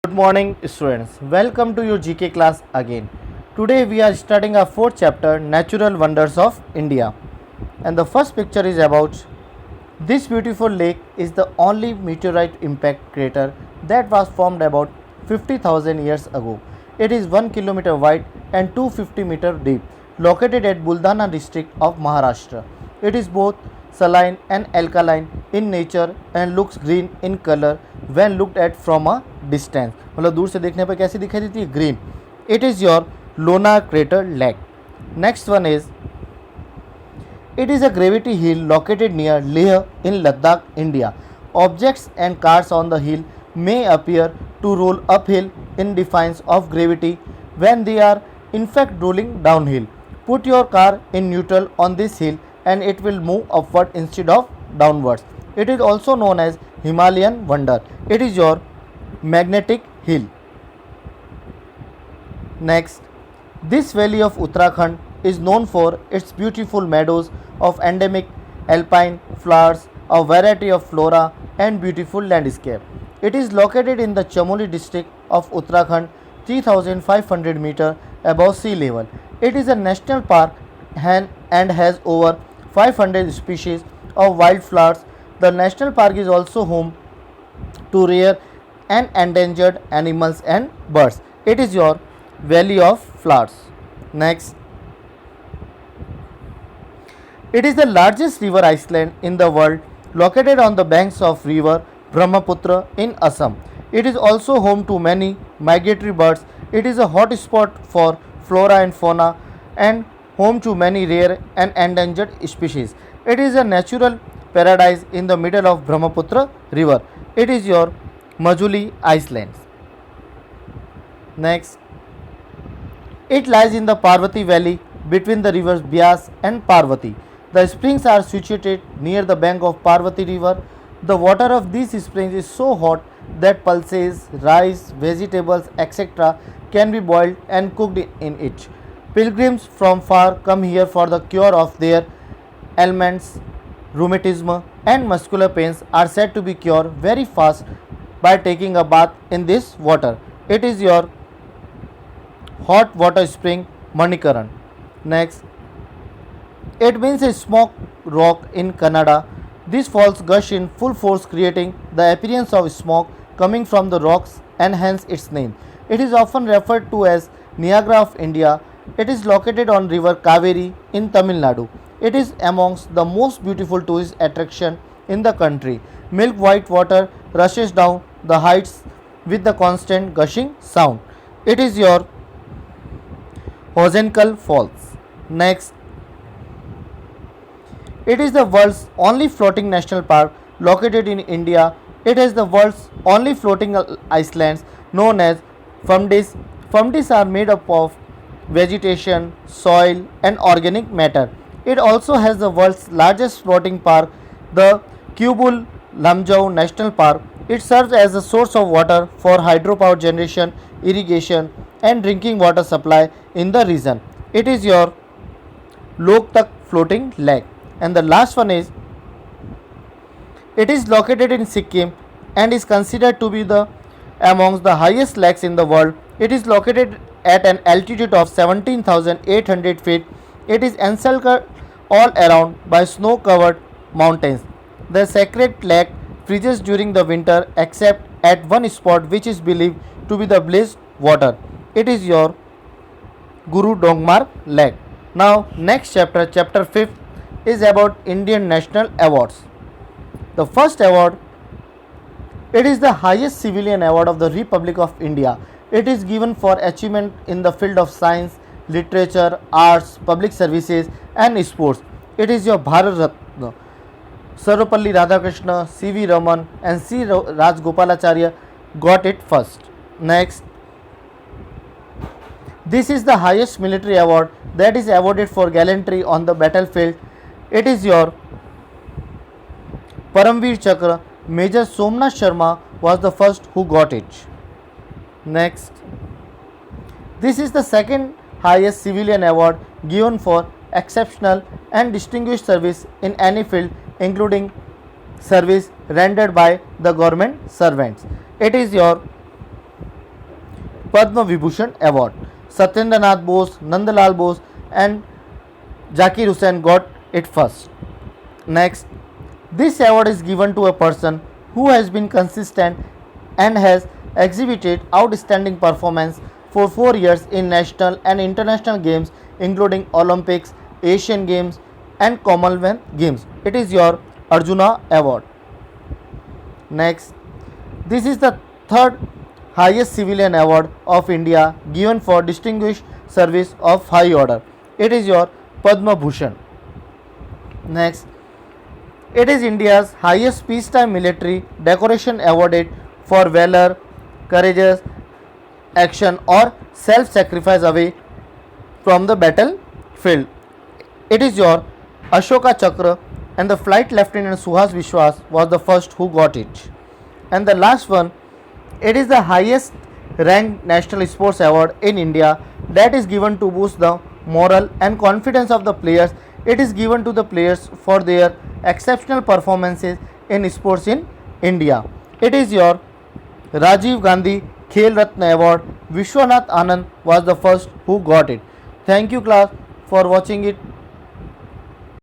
Good morning, students. Welcome to your GK class again. Today we are starting our fourth chapter, Natural Wonders of India. And the first picture is about this beautiful lake is the only meteorite impact crater that was formed about 50,000 years ago. It is 1 kilometer wide and 250-meter deep, located at Buldana district of Maharashtra. It is both saline and alkaline in nature and looks green in color when looked at from a distance. मतलब दूर से देखने पर कैसी दिखाई देती है? Green. It is your Lona crater lake. Next one is it is a gravity hill located near Leh in Ladakh, India. Objects and cars on the hill may appear to roll uphill in defiance of gravity when they are in fact rolling downhill. Put your car in neutral on this hill and it will move upward instead of downwards. It is also known as Himalayan wonder. It is your magnetic hill. Next, this valley of Uttarakhand is known for its beautiful meadows of endemic alpine flowers, a variety of flora and beautiful landscape. It is located in the Chamoli district of Uttarakhand, 3,500 meter above sea level. It is a national park and has over 500 species of wildflowers. The national park is also home to rare and endangered animals and birds. It is your Valley of Flowers. Next, it is the largest river island in the world, located on the banks of river Brahmaputra in Assam. It is also home to many migratory birds. It is a hot spot for flora and fauna and home to many rare and endangered species. It is a natural paradise in the middle of Brahmaputra river. It is your Majuli Islands. Next, it lies in the Parvati Valley between the rivers Bias and Parvati. The springs are situated near the bank of Parvati river. The water of these springs is so hot that pulses, rice, vegetables, etc. can be boiled and cooked in it. Pilgrims from far come here for the cure of their ailments. Rheumatism and muscular pains are said to be cured very fast by taking a bath in this water. It is your hot water spring Manikaran. Next, it means a smoke rock in Canada. These falls gush in full force, creating the appearance of smoke coming from the rocks and hence its name. It is often referred to as Niagara of India. It is located on river Kaveri in Tamil Nadu. It is amongst the most beautiful tourist attraction in the country. Milk white water rushes down the heights with the constant gushing sound. It is your Hosenkal Falls. Next, it is the world's only floating national park located in India. It has the world's only floating islands known as Famdis. Famdis are made up of vegetation, soil, and organic matter. It also has the world's largest floating park, the Kubul Lamjau National Park. It serves as a source of water for hydropower generation, irrigation, and drinking water supply in the region. It is your Loktak floating lake. And the last one is it is located in Sikkim and is considered to be the amongst the highest lakes in the world. It is located at an altitude of 17,800 feet. It is encircled all around by snow covered mountains. The sacred lake freezes during the winter except at one spot which is believed to be the blazed water. It is your Guru Dongmar lake. Now next chapter, chapter 5th is about Indian National Awards. The first award, it is the highest civilian award of the Republic of India. It is given for achievement in the field of science, literature, arts, public services and sports. It is your Bharat Ratna. Sarvapalli Radhakrishna, C.V. Raman and C. Rajgopalacharya got it first. Next, this is the highest military award that is awarded for gallantry on the battlefield. It is your Paramveer Chakra. Major Somnath Sharma was the first who got it. Next, this is the second highest civilian award given for exceptional and distinguished service in any field, including service rendered by the government servants. It is your Padma Vibhushan Award. Satyendra Nath Bose, Nandalal Bose, and Zakir Hussain got it first. Next, this award is given to a person who has been consistent and has exhibited outstanding performance for 4 years in national and international games including Olympics, Asian Games and Commonwealth Games. It is your Arjuna Award. Next, this is the third highest civilian award of India given for distinguished service of high order. It is your Padma Bhushan. Next, it is India's highest peacetime military decoration awarded for valor, courageous action or self-sacrifice away from the battlefield. It is your Ashoka Chakra, and the Flight Lieutenant Suhas Vishwas was the first who got it. And the last one, it is the highest ranked national sports award in India that is given to boost the moral and confidence of the players. It is given to the players for their exceptional performances in sports in India. It is your Rajiv Gandhi Khel Ratna Award. Vishwanath Anand was the first who got it. Thank you class for watching it.